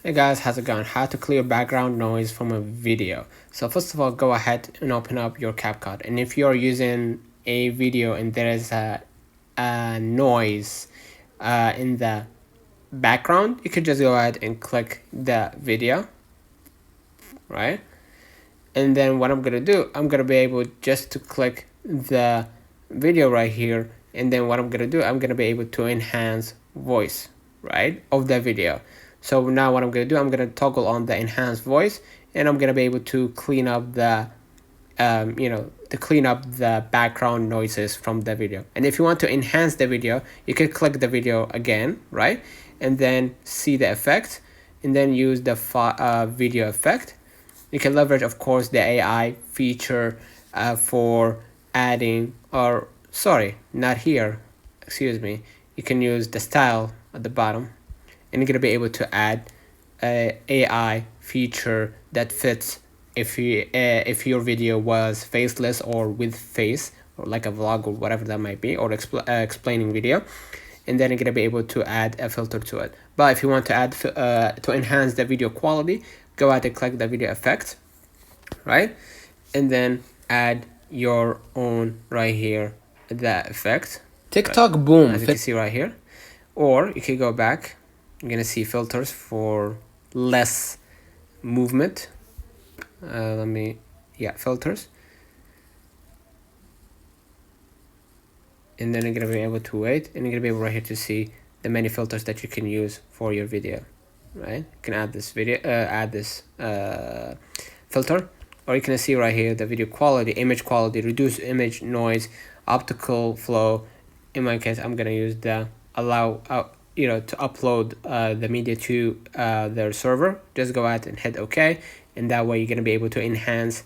Hey guys, how's it going? How to clear background noise from a video. So first of all, go ahead and open up your CapCut. And if you're using a video and there is a noise in the background, you could just go ahead and click the video, right? And then what I'm gonna do, I'm gonna be able just to click the video right here. And then what I'm gonna do, I'm gonna be able to enhance voice, right, of the video. So now what I'm gonna do, I'm gonna toggle on the enhanced voice, and I'm gonna be able to clean up the to clean up the background noises from the video. And if you want to enhance the video, you could click the video again, right, and then see the effect, and then use the video effect. You can leverage, of course, the AI feature for adding, or sorry, not here, excuse me. You can use the style at the bottom, and you're gonna be able to add a AI feature that fits if your video was faceless or with face, or like a vlog or whatever that might be, or explaining video. And then you're gonna be able to add a filter to it. But if you want to add to enhance the video quality, go ahead and click the video effect, right, and then add your own right here, the effect. TikTok right, boom, as you can see right here. Or you can go back. You're gonna see filters for less movement. Filters. And then you're gonna be able to wait, and you're gonna be able right here to see the many filters that you can use for your video, right? You can add this filter, or you can see right here the video quality, image quality, reduce image noise, optical flow. In my case, I'm gonna use the allow to upload the media to their server. Just go ahead and hit OK, and that way you're gonna be able to enhance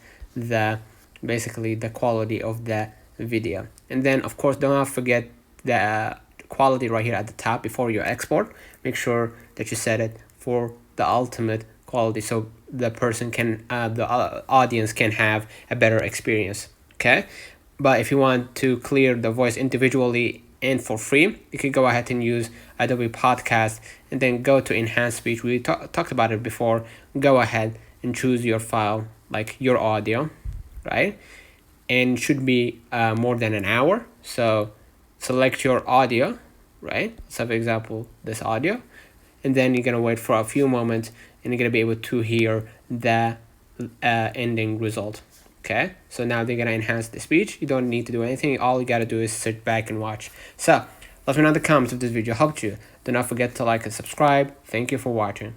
basically the quality of the video. And then of course, don't forget the quality right here at the top before you export. Make sure that you set it for the ultimate quality, so the person can the audience can have a better experience. Okay, but if you want to clear the voice individually and for free, you can go ahead and use Adobe Podcast, and then go to enhance speech. We talked about it before. Go ahead and choose your file, like your audio, right, and should be more than an hour. So select your audio, right, so for example this audio, and then you're gonna wait for a few moments, and you're gonna be able to hear the ending result. Okay, so now they're gonna enhance the speech. You don't need to do anything. All you gotta do is sit back and watch. So let me know in the comments if this video helped you. Do not forget to like and subscribe. Thank you for watching.